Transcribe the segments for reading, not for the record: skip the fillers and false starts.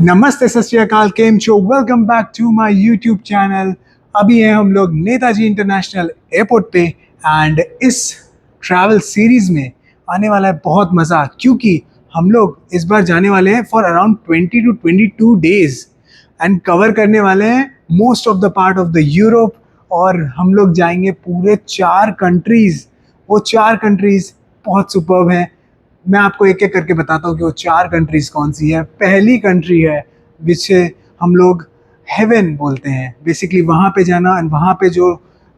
नमस्ते, सत श्री अकाल, केम छो, welcome back to my YouTube channel. अभी हैं हम लोग नेताजी इंटरनेशनल एयरपोर्ट पे एंड इस ट्रैवल सीरीज में आने वाला है बहुत मज़ा, क्योंकि हम लोग इस बार जाने वाले हैं for around 20 to 22 days and cover करने वाले हैं most of the part of the Europe. और हम लोग जाएंगे पूरे 4 कंट्रीज़। वो 4 कंट्रीज़ बहुत सुपर्ब हैं। मैं आपको एक एक करके बताता हूँ कि वो 4 कंट्रीज़ कौन सी है। पहली कंट्री है विच हम लोग हेवन बोलते हैं। बेसिकली वहाँ पे जाना एंड वहाँ पे जो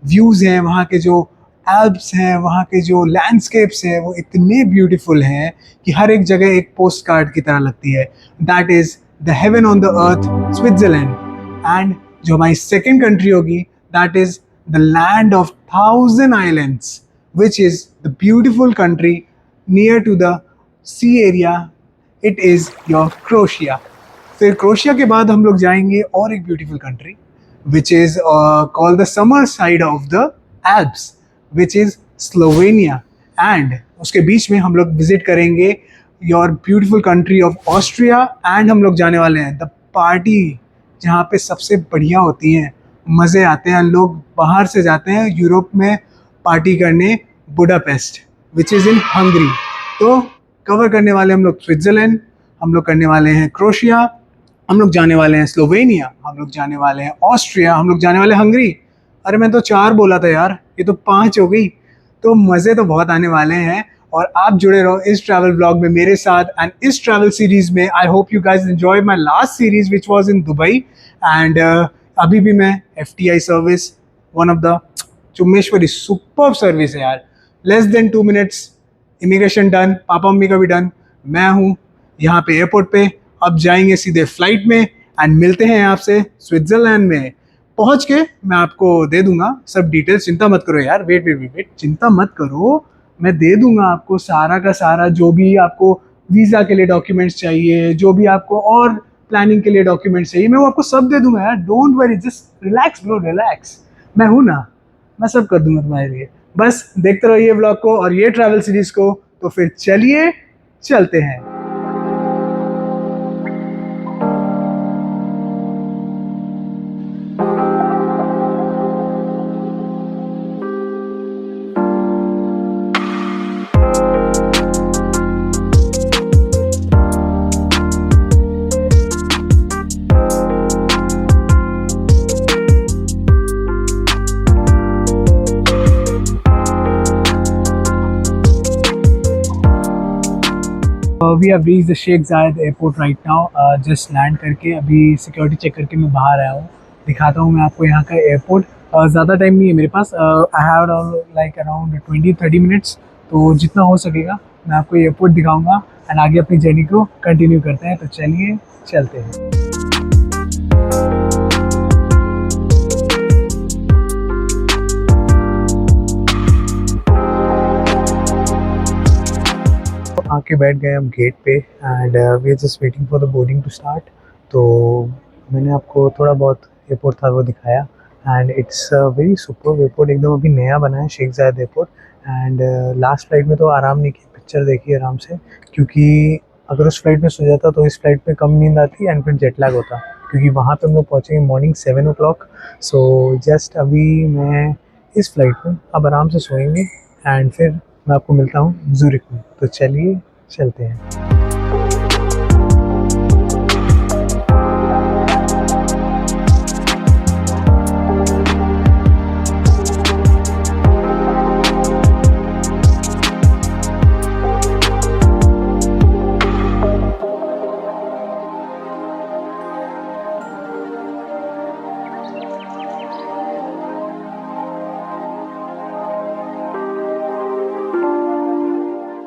व्यूज़ हैं, वहाँ के जो एल्प्स हैं, वहाँ के जो लैंडस्केप्स हैं, वो इतने ब्यूटीफुल हैं कि हर एक जगह एक पोस्ट कार्ड की तरह लगती है। That is the heaven on the earth, Switzerland. And जो हमारी सेकेंड कंट्री होगी, that is the land of 1000 islands, which is the beautiful country near to the sea area. It is your Croatia. फिर Croatia के बाद हम लोग जाएंगे और एक beautiful country which is called the summer side of the Alps, which is Slovenia. And उसके बीच में हम लोग विजिट करेंगे your beautiful country of Austria. And हम लोग जाने वाले हैं द पार्टी जहाँ पे सबसे बढ़िया होती हैं, मज़े आते हैं। लोग बाहर से जाते हैं यूरोप में पार्टी करने, Budapest which is in Hungary. तो कवर करने वाले हम लोग स्विट्ज़रलैंड, हम लोग करने वाले हैं क्रोशिया, हम लोग जाने वाले हैं स्लोवेनिया, हम लोग जाने वाले हैं ऑस्ट्रिया, हम लोग जाने वाले हैं हंगरी। अरे मैं तो 4 बोला था यार, ये तो 5 हो गई। तो मज़े तो बहुत आने वाले हैं और आप जुड़े रहो इस ट्रैवल ब्लॉग में मेरे साथ। एंड इस ट्रैवल सीरीज़ में I hope you guys enjoy my last series which was in Dubai. And अभी भी मैं FTI service, one of the चुम्बेश्वरी सुपर्ब सर्विस है यार। Less than 2 minutes, immigration done, papa mummy का भी डन, मैं हूँ यहाँ पे एयरपोर्ट पे। अब जाएंगे सीधे फ्लाइट में एंड मिलते हैं आपसे स्विट्ज़रलैंड में पहुँच के। मैं आपको दे दूंगा सब डिटेल्स, चिंता मत करो यार। वेट वेट वेट वेट, चिंता मत करो, मैं दे दूंगा आपको सारा का सारा, जो भी आपको वीज़ा के लिए डॉक्यूमेंट्स चाहिए, जो भी आपको और प्लानिंग के लिए डॉक्यूमेंट्स चाहिए, मैं वो आपको सब दे दूंगा यार। Don't worry, just relax bro, relax. मैं हूँ ना, मैं सब कर दूंगा तुम्हारे लिए। बस देखते रहो ये व्लॉग को और ये ट्रैवल सीरीज को। तो फिर चलिए चलते हैं। We have reached the Sheikh Zayed airport right now. Just land करके अभी सिक्योरिटी चेक करके मैं बाहर आया हूँ। दिखाता हूँ मैं आपको यहाँ का एयरपोर्ट। ज़्यादा टाइम नहीं है मेरे पास, I have like around 20-30 minutes. तो जितना हो सकेगा मैं आपको एयरपोर्ट दिखाऊंगा एंड आगे अपनी जर्नी को कंटिन्यू करते हैं। तो चलिए चलते हैं। आके बैठ गए हम गेट पे and we are just waiting for the boarding to start. तो मैंने आपको थोड़ा बहुत एयरपोर्ट था वो दिखाया and it's very super airport, एकदम अभी नया बना है Sheikh Zayed airport. And last flight में तो आराम नहीं की, पिक्चर देखी आराम से, क्योंकि अगर उस फ्लाइट में सो जाता तो इस फ्लाइट में कम नींद आती एंड फिर जेट लैग होता, क्योंकि वहाँ पे हम लोग पहुँचेंगे मॉर्निंग 7 o'clock। सो जस्ट अभी मैं इस फ्लाइट में अब आराम से सोएंगे एंड फिर मैं आपको मिलता हूँ ज़ूरिक में। तो चलिए चलते हैं।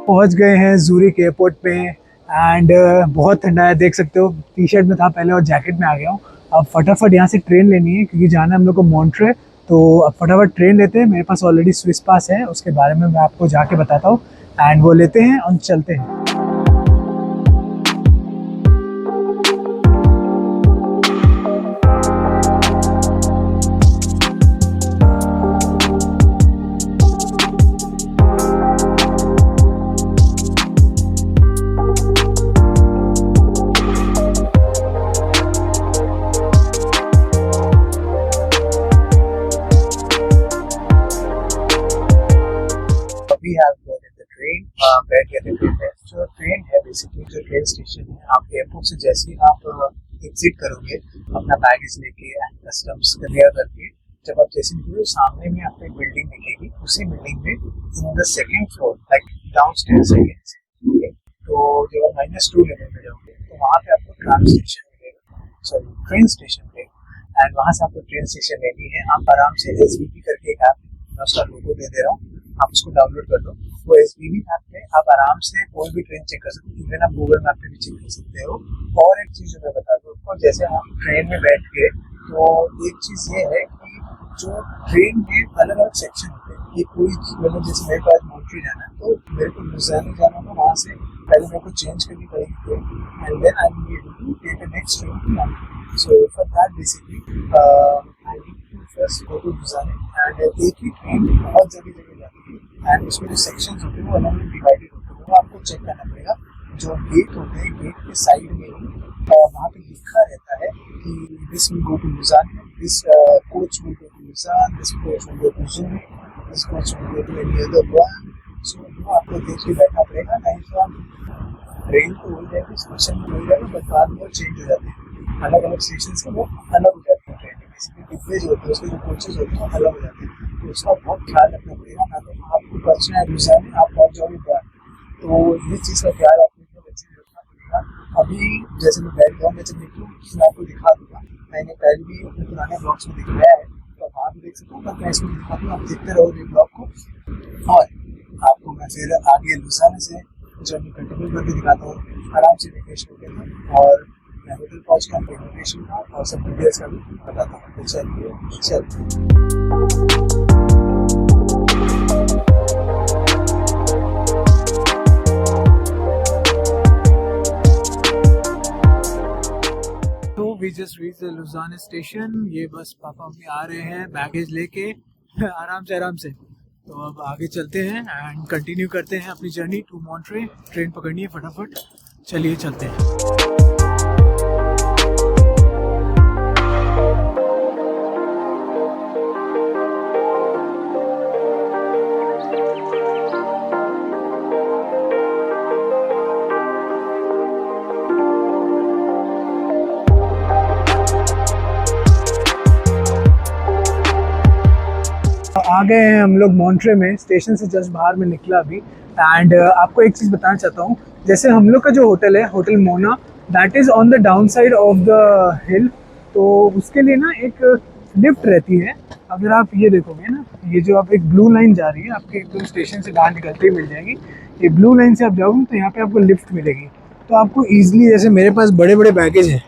पहुंच गए हैं ज़ूरिक एयरपोर्ट पे एंड बहुत ठंडा है, देख सकते हो। टी शर्ट में था पहले और जैकेट में आ गया हूँ। अब फटाफट यहाँ से ट्रेन लेनी है क्योंकि जाना है हम लोग को मॉन्ट्रे। तो अब फटाफट ट्रेन लेते हैं। मेरे पास ऑलरेडी स्विस पास है, उसके बारे में मैं आपको जाके बताता हूँ एंड वो लेते हैं और चलते हैं। बैठ गए थे ट्रेन में। जो ट्रेन है बेसिकली, जो ट्रेन स्टेशन है, आप एयरपोर्ट से जैसे ही आप एग्जिट करोगे अपना बैगेज लेके एंड कस्टम्स क्लियर करके, जब आप जैसे निकलोगे सामने में आपको एक बिल्डिंग दिखेगी। उसी बिल्डिंग में in the second floor like down stairs है, तो जब आप -2 लेवल में जाओगे तो वहाँ पे आपको ट्राम स्टेशन मिलेगा, सॉरी ट्रेन स्टेशन मिलेगा। एंड वहाँ से आपको ट्रेन स्टेशन लेनी है। आप आराम से SBB करके एक ऐप, मैं उसका लोगो दे दे रहा हूँ, आप उसको डाउनलोड कर लो। वो SBB ऐप पे आप आराम से कोई भी ट्रेन चेक कर सकते हो, इवन आप गूगल मैप पे भी चेक कर सकते हो। और एक चीज़ मैं बता दूँ आपको, जैसे हम ट्रेन में बैठ गए तो एक चीज़ ये है कि जो ट्रेन में अलग अलग सेक्शन होते हैं। ये कोई मतलब जैसे मेरे पास मॉन्ट्री जाना है तो मेरे को लुधियाना जाना था, वहाँ से पहले मेरे को चेंज करनी पड़ेगी train, and then I will be able to take the next train to Montreux. So for that basically I need to first go to Ludhiana. And एक ही ट्रेन बहुत जगह जगह जाती है एंड उसमें जो सेक्शंस होते हैं वो अलग अलग डिवाइडेड होते हैं। वो आपको चेक करना पड़ेगा। जो गेट होते हैं, गेट के साइड में ही वहाँ पे लिखा रहता है कि this will go to Ludhiana, this coach will go to Ludhiana, this coach will go to Zurich, this coach will go to any other one. So वो आपको देख के बैठना पड़ेगा। नहीं तो आप ट्रेन तो हो जाएगी, स्टेशन भी हो जाएगा, बट बाद में वो चेंज हो जाते हैं। अलग अलग स्टेशन से वो अलग हो जाते हैं। ट्रेन में बेसिकली डिब्बे जो होते हैं, उसके जो कोचेज होते हैं वो अलग हो जाते हैं। तो उसका बहुत ख्याल रखना पड़ेगा। ना तो आपको बचना है लुधियाना, आप पहुँच जाओगे बाहर, तो ये चीज़ का ख्याल आपको बच्चे से रखना पड़ेगा। अभी जैसे मैं बैठ गया हूँ, मैं जब निकलूँ मैं आपको दिखा दूँगा। मैंने पहले भी अपने पुराने ब्लॉग्स में दिखाया है, तो वहाँ भी देख सकता हूँ, पर मैं इसमें दिखा दूँ, आप देखते रहोगे ब्लॉग को। और आपको मैं फिर आगे लुधियाना से जर्नी कंटिन्यू करके दिखाता हूँ। आराम से वेकेशन करना, और मैं होटल पहुँच कर वेकेशन का और सब डिटेल्स का भी बताता हूँ। तो चलिए we just reach the Ludhiana station. ये बस पापा मम्मी आ रहे हैं बैगेज लेके आराम से। तो अब आगे चलते हैं एंड कंटिन्यू करते हैं अपनी जर्नी टू मॉन्ट्रे। ट्रेन पकड़नी है फटाफट, चलिए चलते हैं। आ गए हैं हम लोग मॉन्ट्रे में, स्टेशन से जस्ट बाहर में निकला अभी। एंड आपको एक चीज़ बताना चाहता हूँ, जैसे हम लोग का जो होटल है, hotel Mona, that is on the down side of the हिल। तो उसके लिए ना एक लिफ्ट रहती है। अगर आप ये देखोगे ना, ये जो आप एक ब्लू लाइन जा रही है, आपके एकदम स्टेशन से बाहर निकलते ही मिल जाएगी। ये ब्लू लाइन से आप जाओगे तो यहाँ पे आपको लिफ्ट मिलेगी। तो आपको ईजिली, जैसे मेरे पास बड़े बड़े बैगेज हैं,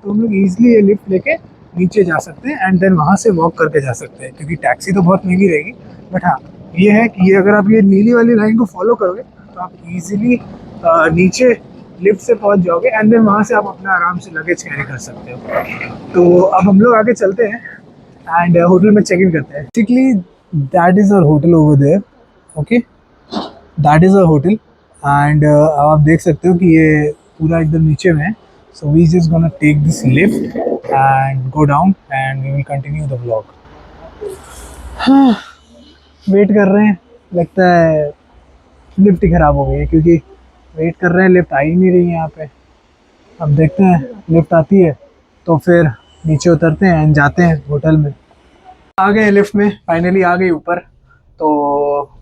तो हम लोग ईजिली ये लिफ्ट लेके नीचे जा सकते हैं एंड देन वहाँ से वॉक करके जा सकते हैं, क्योंकि टैक्सी तो बहुत महंगी रहेगी। बट हाँ, ये है कि ये अगर आप ये नीली वाली लाइन को फॉलो करोगे तो आप इजीली नीचे लिफ्ट से पहुँच जाओगे एंड देन वहाँ से आप अपना आराम से लगेज कैरी कर सकते हो। तो अब हम लोग आगे चलते हैं एंड होटल में चेक इन करते हैं। Basically that is our hotel over there, okay, that is our hotel. And आप देख सकते हो कि ये पूरा एकदम नीचे में है। So we just gonna take this lift and go down and we will continue the vlog. हाँ, वेट कर रहे हैं, लगता है लिफ्ट ही ख़राब हो गई है, क्योंकि वेट कर रहे हैं, लिफ्ट आ ही नहीं रही है यहाँ पे। अब देखते हैं लिफ्ट आती है तो फिर नीचे उतरते हैं एंड जाते हैं होटल में। आ गए लिफ्ट में, फाइनली आ गई ऊपर। तो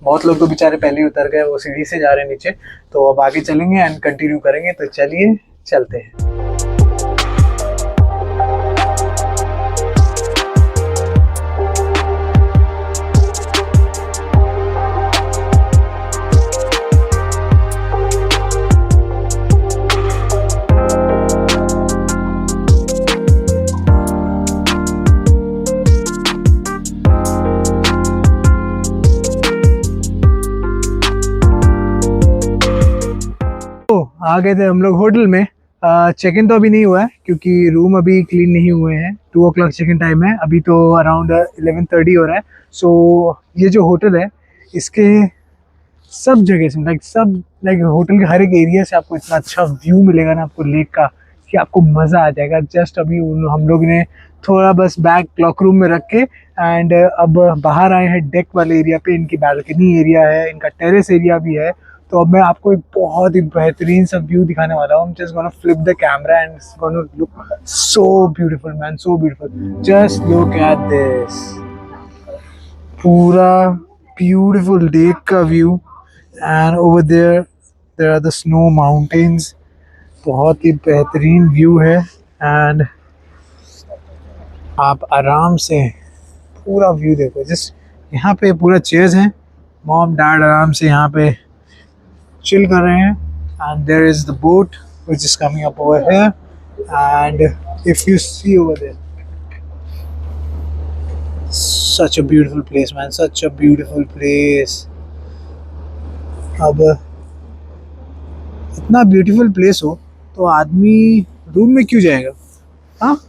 बहुत लोग तो बेचारे पहले ही उतर गए, वो सीढ़ी से जा रहे हैं नीचे। तो अब आगे चलेंगे एंड कंटिन्यू करेंगे। तो चलिए चलते हैं। आ गए थे हम लोग होटल में। चेक इन तो अभी नहीं हुआ है, क्योंकि रूम अभी क्लीन नहीं हुए हैं। 2 o'clock चेक इन टाइम है, अभी तो अराउंड 11:30 हो रहा है। सो ये जो होटल है, इसके सब जगह से लाइक होटल के हर एक एरिया से आपको इतना अच्छा व्यू मिलेगा ना आपको लेक का, कि आपको मज़ा आ जाएगा। जस्ट अभी हम लोग ने थोड़ा बस बैग क्लॉक रूम में रख के एंड अब बाहर आए हैं डेक वाले एरिया पे। इनकी बालकनी एरिया है, इनका टेरेस एरिया भी है। तो अब मैं आपको एक बहुत ही बेहतरीन सा व्यू दिखाने वाला हूँ. I'm just gonna flip the camera and it's gonna look so beautiful, man, so beautiful. Just look at this. पूरा beautiful lake का view and over there are the snow mountains. बहुत ही बेहतरीन व्यू है and आप आराम से पूरा view देखो. जस्ट यहाँ पे पूरा चेयर्स हैं, मॉम डैड आराम से यहाँ पे चिल कर रहे हैं. And there is the boat which is coming up over here. And if you see over there, such a beautiful place man, such a beautiful place. अब इतना ब्यूटीफुल प्लेस हो तो आदमी रूम में क्यों जाएगा? हाँ,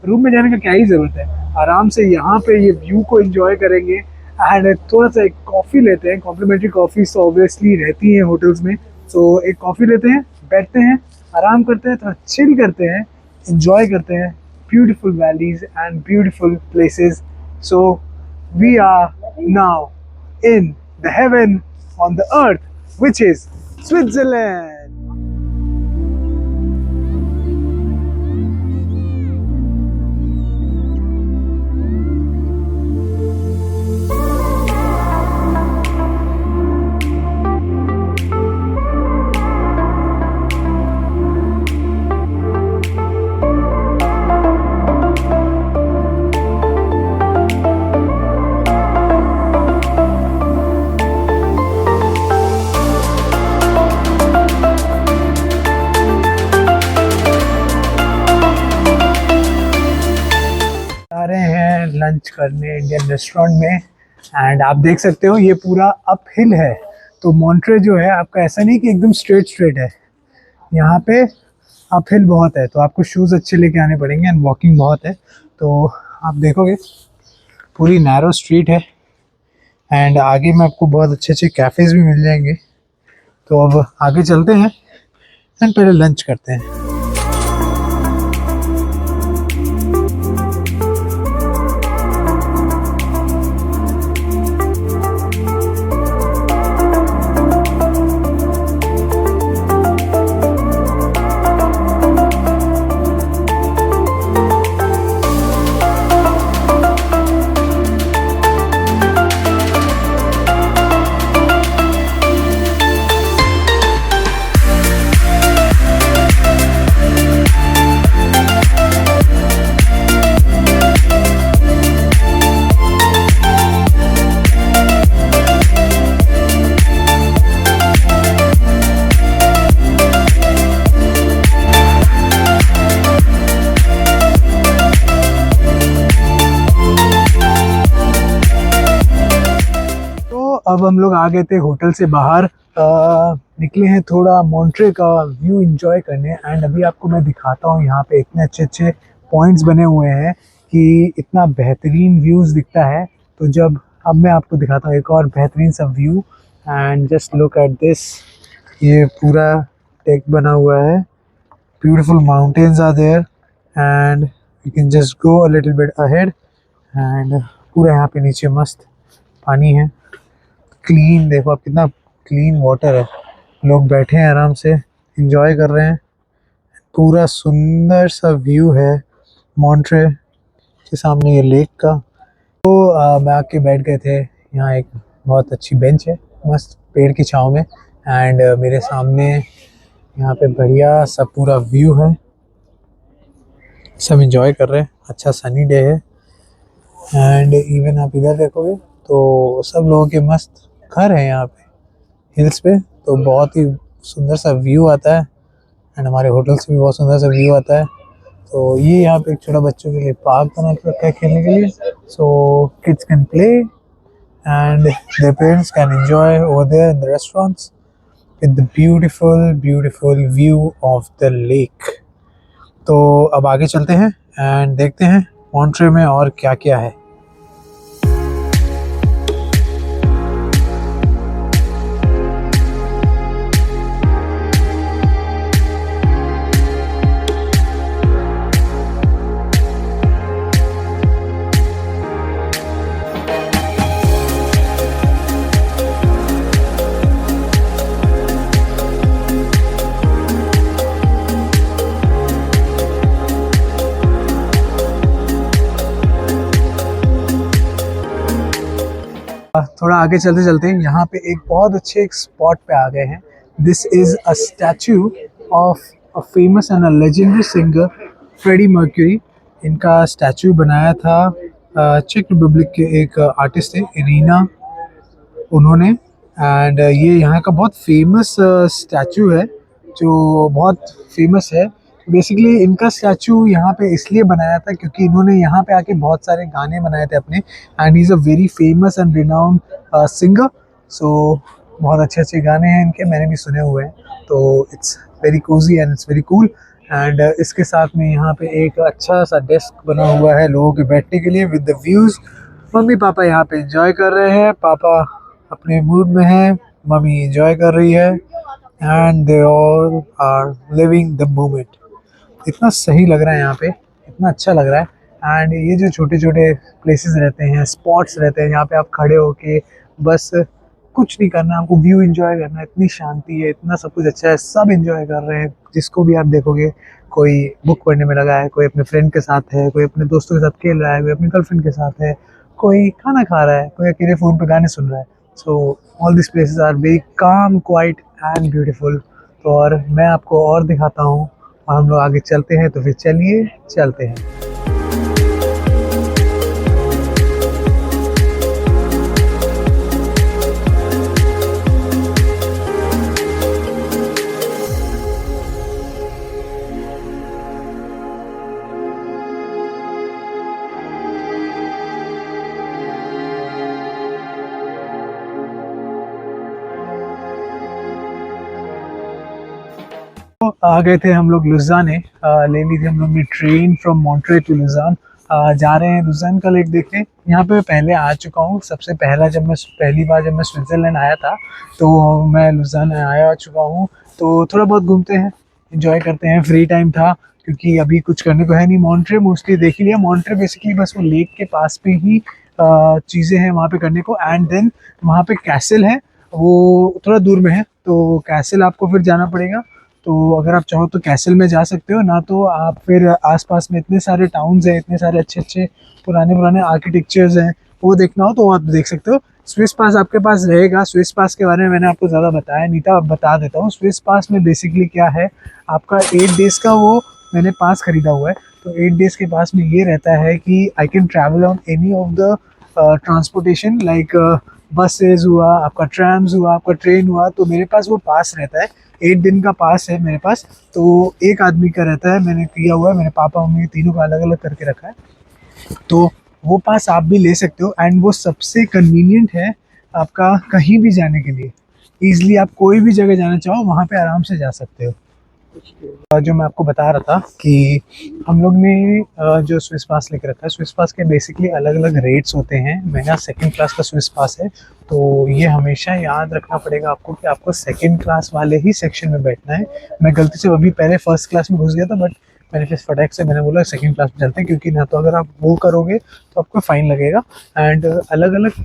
रूम में जाने का क्या ही ज़रूरत है. आराम से यहाँ पे ये व्यू को एंजॉय करेंगे एंड थोड़ा सा एक कॉफ़ी लेते हैं. कॉम्प्लीमेंट्री कॉफ़ी तो ऑब्वियसली रहती है होटल्स में. तो एक कॉफ़ी लेते हैं, बैठते हैं, आराम करते हैं, थोड़ा चिल करते हैं, एंजॉय करते हैं beautiful valleys and beautiful places. So we are now in the heaven on the earth which is Switzerland. Lunch करने इंडियन रेस्टोरेंट में. एंड आप देख सकते हो ये पूरा अप हिल है. तो मॉन्ट्रे जो है आपका ऐसा नहीं कि एकदम स्ट्रेट है, यहाँ पे अप हिल बहुत है. तो आपको शूज़ अच्छे लेके आने पड़ेंगे एंड वॉकिंग बहुत है. तो आप देखोगे पूरी नैरो स्ट्रीट है एंड आगे में आपको बहुत अच्छे अच्छे कैफ़ेज़ भी मिल जाएंगे. तो अब आगे चलते हैं एंड पहले लंच करते हैं. अब हम लोग आ गए थे होटल से बाहर, निकले हैं थोड़ा मॉन्ट्रे का व्यू एंजॉय करने. एंड अभी आपको मैं दिखाता हूँ यहाँ पे इतने अच्छे अच्छे पॉइंट्स बने हुए हैं कि इतना बेहतरीन व्यूज़ दिखता है. तो जब अब मैं आपको दिखाता हूँ एक और बेहतरीन सा view. And just look at this, ये पूरा टेक बना हुआ है, beautiful mountains are there and you can just go a little bit ahead. And पूरा यहाँ पे नीचे मस्त पानी है, क्लीन. देखो आप कितना क्लीन वाटर है. लोग बैठे हैं आराम से एंजॉय कर रहे हैं. पूरा सुंदर सा व्यू है मॉन्ट्रे के सामने ये लेक का. तो मैं आके बैठ गए थे. यहाँ एक बहुत अच्छी बेंच है मस्त पेड़ की छाँव में. एंड मेरे सामने यहाँ पे बढ़िया सा पूरा व्यू है, सब एंजॉय कर रहे हैं. अच्छा सनी डे है. एंड इवन आप इधर देखोगे तो सब लोगों के मस्त घर है यहाँ पे हिल्स पे. तो बहुत ही सुंदर सा व्यू आता है एंड हमारे होटल से भी बहुत सुंदर सा व्यू आता है. तो ये यहाँ पे एक छोटा बच्चों के लिए पार्क बना के रखा है खेलने के लिए. So kids can play and their parents can enjoy over there in the restaurants with the beautiful view of the lake. तो अब आगे चलते हैं एंड देखते हैं मॉन्ट्रे में और क्या क्या है. थोड़ा आगे चलते चलते यहाँ पे एक बहुत अच्छे एक स्पॉट पे आ गए हैं। This is a statue of a famous and a legendary singer Freddie Mercury. इनका स्टैचू बनाया था चेक रिपब्लिक के एक आर्टिस्ट थे इरीना, उन्होंने। एंड ये यहाँ का बहुत फेमस स्टैचू है, जो बहुत फेमस है। बेसिकली इनका स्टैचू यहाँ पे इसलिए बनाया था क्योंकि इन्होंने यहाँ पे आके बहुत सारे गाने बनाए थे अपने, and he is a very famous and renowned singer. So बहुत अच्छे अच्छे गाने हैं इनके, मैंने भी सुने हुए हैं। तो it's very Cozi and it's very cool. And इसके साथ में यहाँ पे एक अच्छा सा डेस्क बना हुआ है लोगों के बैठने के लिए with the views. Mummy papa यहाँ पे एंजॉय कर रहे हैं, पापा अपने मूड में है, मम्मी एंजॉय कर रही है, and they all are living the moment. इतना सही लग रहा है यहाँ पे, इतना अच्छा लग रहा है। एंड ये जो छोटे छोटे प्लेसेस रहते हैं, स्पॉट्स रहते हैं, यहाँ पे आप खड़े होके बस कुछ नहीं करना, आपको व्यू एंजॉय करना है। इतनी शांति है, इतना सब कुछ अच्छा है, सब एंजॉय कर रहे हैं। जिसको भी आप देखोगे, कोई बुक पढ़ने में लगा है, कोई अपने फ्रेंड के साथ है, कोई अपने दोस्तों के साथ खेल रहा है, कोई अपनी गर्लफ्रेंड के साथ है, कोई खाना खा रहा है, कोई अकेले फ़ोन पे गाने सुन रहा है। So all this places are very calm, quiet and beautiful. तो और मैं आपको और दिखाता हूँ, और हम लोग आगे चलते हैं। तो फिर चलिए चलते हैं। तो आ गए थे हम लोग लुज़ाने, ले ली थी हम लोग ने ट्रेन फ्रॉम मॉन्ट्रे टू लुज़ान। जा रहे हैं लुज़ान का लेक देखने। यहाँ पे पहले आ चुका हूँ, सबसे पहली बार जब मैं स्विट्ज़रलैंड आया था, तो मैं लुज़ान आया चुका हूँ। तो थोड़ा बहुत घूमते हैं, इंजॉय करते हैं। फ्री टाइम था क्योंकि अभी कुछ करने को है नहीं। मॉन्ट्रे मोस्टली देख ही लिया। मॉन्ट्रे बेसिकली बस वो लेक के पास पे ही चीज़ें हैं वहाँ पे करने को। एंड देन वहाँ पे कैसल है, वो थोड़ा दूर में है, तो कैसल आपको फिर जाना पड़ेगा। तो अगर आप चाहो तो कैसल में जा सकते हो, ना तो आप फिर आसपास में इतने सारे टाउन्स हैं, इतने सारे अच्छे अच्छे पुराने पुराने आर्किटेक्चर्स हैं, वो देखना हो तो आप देख सकते हो। स्विस पास आपके पास रहेगा। स्विस पास के बारे में मैंने आपको ज़्यादा बताया नहीं था, अब बता देता हूँ। स्विस पास में बेसिकली क्या है, आपका 8 डेज़ का वो मैंने पास खरीदा हुआ है। तो 8 डेज़ के पास में ये रहता है कि I can travel on any of the transportation, like buses हुआ, आपका ट्रैम्स हुआ, आपका ट्रेन हुआ। तो मेरे पास वो पास रहता है, 8 दिन का पास है मेरे पास। तो एक आदमी का रहता है, मैंने किया हुआ है, मेरे पापा मम्मी तीनों का अलग अलग करके रखा है। तो वो पास आप भी ले सकते हो, एंड वो सबसे कन्वीनियंट है आपका कहीं भी जाने के लिए। ईज़िली आप कोई भी जगह जाना चाहो वहाँ पे आराम से जा सकते हो। जो मैं आपको बता रहा था कि हम लोग ने जो स्विस पास लेकर रखा है, स्विस पास के बेसिकली अलग अलग रेट्स होते हैं। मेरा सेकंड क्लास का स्विस पास है, तो ये हमेशा याद रखना पड़ेगा आपको कि आपको सेकंड क्लास वाले ही सेक्शन में बैठना है। मैं गलती से अभी पहले फर्स्ट क्लास में घुस गया था, बट मैंने फिर फटाक से मैंने बोला सेकंड क्लास में चलते हैं, क्योंकि ना तो अगर आप वो करोगे तो आपको फ़ाइन लगेगा। एंड अलग अलग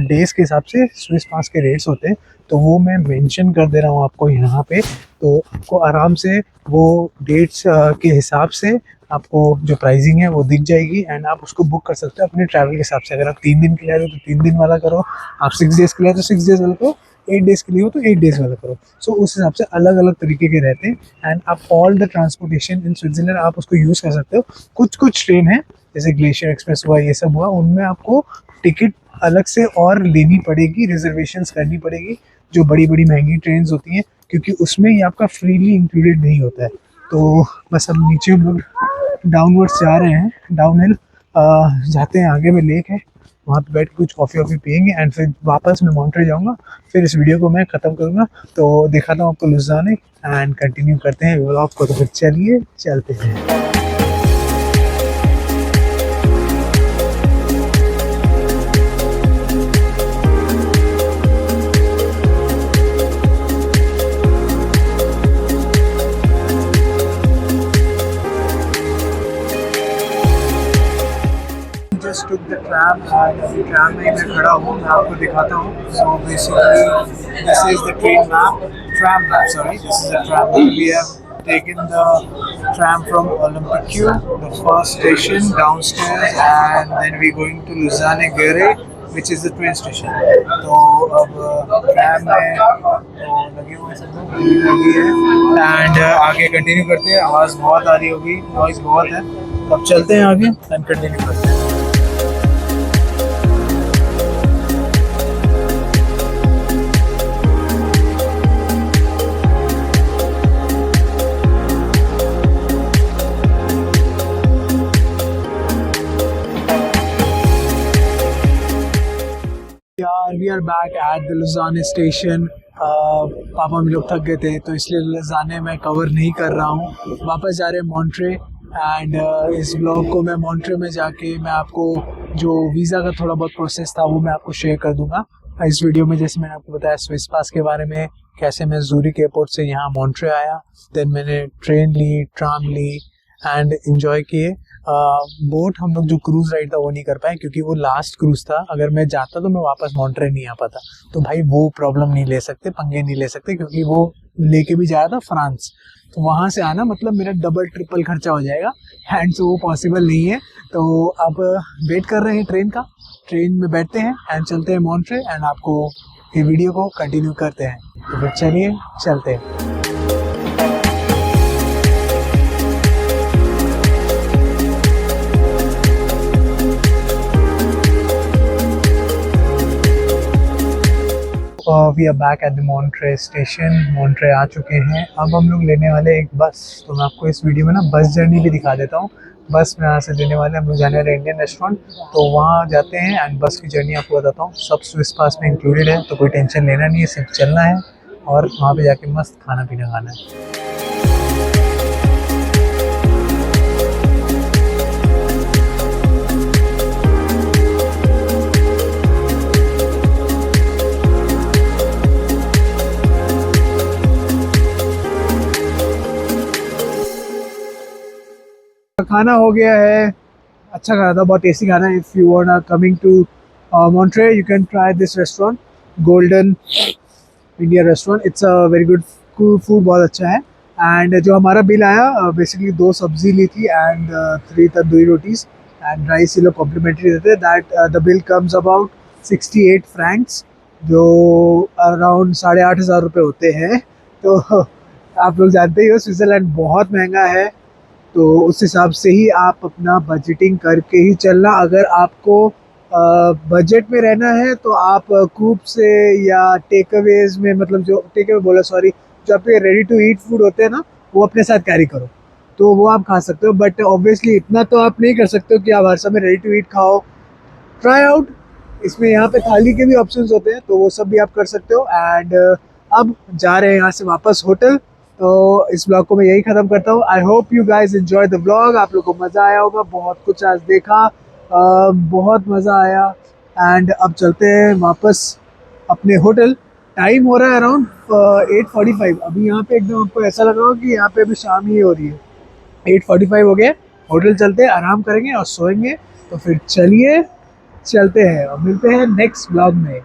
डेज़ के हिसाब से स्विस पास के रेट्स होते हैं, तो वो मैं मेंशन कर दे रहा हूँ आपको यहाँ पे। तो आपको आराम से वो डेट्स के हिसाब से आपको जो प्राइसिंग है वो दिख जाएगी, एंड आप उसको बुक कर सकते हो अपने ट्रैवल के हिसाब से। अगर आप 3 दिन के लिए आए हो तो 3 दिन वाला करो, आप 6 डेज़ के लिए आए तो 6 डेज़ वाला करो, 8 डेज़ के लिए हो तो 8 डेज़ वाला करो। सो उस हिसाब से अलग अलग तरीके के रहते हैं। एंड आप all the transportation in Switzerland आप उसको यूज़ कर सकते हो। कुछ कुछ ट्रेन है जैसे ग्लेशियर एक्सप्रेस हुआ, ये सब हुआ, उनमें आपको टिकट अलग से और लेनी पड़ेगी, रिजर्वेशंस करनी पड़ेगी, जो बड़ी बड़ी महंगी ट्रेन होती हैं, क्योंकि उसमें ये आपका फ्रीली इंक्लूडेड नहीं होता है। तो बस अब नीचे हम लोग डाउनवर्ड्स जा रहे हैं, डाउन हिल जाते हैं। आगे में लेक है, वहाँ पे बैठ के कुछ कॉफ़ी वॉफ़ी पियेंगे, एंड फिर वापस मैं मॉन्ट्रे जाऊँगा। फिर इस वीडियो को मैं ख़त्म करूँगा। तो दिखाता हूँ आपको लुज़ाने, एंड कंटिन्यू करते हैं व्लॉग को। तो फिर चलिए चलते हैं। just took the tram, and अभी ट्रैम में मैं खड़ा हूँ, मैं आपको दिखाता हूँ। So basically this is the tram map, sorry, this is the tram map. We have taken the tram from Olympic Q, the first station downstairs, and then we're going to Lausanne Gare, which is the train station. तो अब tram में तो लगे हुए हैं सब लोग, लगी है एंड आगे कंटिन्यू करते हैं। आवाज़ बहुत आ रही होगी, नॉइज़ बहुत है, तो अब चलते हैं आगे एंड कंटिन्यू करते हैं। यार we are back at the Lausanne station. Papa हम लोग थक गए थे तो इसलिए लुज़ाने मैं कवर नहीं कर रहा हूँ, वापस जा रहे हैं मॉन्ट्रे। एंड इस ब्लॉग को मैं मॉन्ट्रे में जाके मैं आपको जो वीज़ा का थोड़ा बहुत प्रोसेस था वो मैं आपको शेयर कर दूंगा इस वीडियो में। जैसे मैंने आपको बताया स्विस पास के बारे में, कैसे मैं ज़ूरिक एयरपोर्ट से यहाँ मॉन्ट्रे आया, देन मैंने ट्रेन ली, ट्राम ली एंड इन्जॉय किए। बोट हम लोग जो क्रूज़ राइड था वो नहीं कर पाए क्योंकि वो लास्ट क्रूज़ था। अगर मैं जाता तो मैं वापस मॉन्ट्रे नहीं आ पाता, तो भाई वो प्रॉब्लम नहीं ले सकते, पंगे नहीं ले सकते, क्योंकि वो लेके भी जा रहा था फ्रांस, तो वहाँ से आना मतलब मेरा डबल ट्रिपल खर्चा हो जाएगा एंड सो वो पॉसिबल नहीं है। तो अब वेट कर रहे हैं ट्रेन का, ट्रेन में बैठते हैं एंड चलते हैं मॉन्ट्रे एंड आपको ये वीडियो को कंटिन्यू करते हैं। तो फिर चलिए चलते हैं। We are back at the Montreux station. Montreux आ चुके हैं। अब हम लोग लेने वाले एक बस, तो मैं आपको इस वीडियो में ना बस जर्नी भी दिखा देता हूँ। बस में यहाँ से लेने वाले हम लोग जाने वाले इंडियन रेस्टोरेंट, तो वहाँ जाते हैं एंड बस की जर्नी आपको बताता हूँ। सब स्विस पास में इंक्लूडेड है, तो कोई टेंशन लेना नहीं है, सिर्फ चलना है और वहाँ पे जाके मस्त खाना पीना खाना है। खाना हो गया है, अच्छा खाना था, बहुत टेस्टी खाना है। If you are coming to Montreux you can try this restaurant, golden India restaurant. It's a very good food, बहुत अच्छा है। एंड जो हमारा बिल आया, बेसिकली 2 सब्जी ली थी and 3 tandoori rotis and rice ये लोग कॉम्प्लीमेंट्री देते हैं। That the bill comes about 68 Franks, जो अराउंड 8,500 रुपये होते हैं। तो आप लोग जानते ही हो स्विट्ज़रलैंड बहुत महंगा है, तो उस हिसाब से ही आप अपना बजटिंग करके ही चलना। अगर आपको बजट में रहना है तो आप कूप से या टेक अवेज में, मतलब जो टेक अवे बोला सॉरी, जो आपके रेडी टू ईट फूड होते हैं ना, वो अपने साथ कैरी करो, तो वो आप खा सकते हो। बट ऑब्वियसली इतना तो आप नहीं कर सकते हो कि आप हर समय रेडी टू ईट खाओ। ट्राई आउट, इसमें यहाँ पे थाली के भी ऑप्शंस होते हैं, तो वो सब भी आप कर सकते हो। एंड अब जा रहे हैं यहाँ से वापस होटल। तो इस ब्लॉग को मैं यही ख़त्म करता हूँ। आई hope you guys enjoy the blog. आप लोग को मज़ा आया होगा, बहुत कुछ आज देखा, बहुत मज़ा आया। एंड अब चलते हैं वापस अपने होटल। टाइम हो रहा है अराउंड 8:45। अभी यहाँ पे एकदम आपको ऐसा लग रहा हो कि यहाँ पे अभी शाम ही हो रही है। 8:45 हो गए, होटल चलते हैं, आराम करेंगे और सोएंगे। तो फिर चलिए चलते हैं और मिलते हैं नेक्स्ट ब्लॉग में।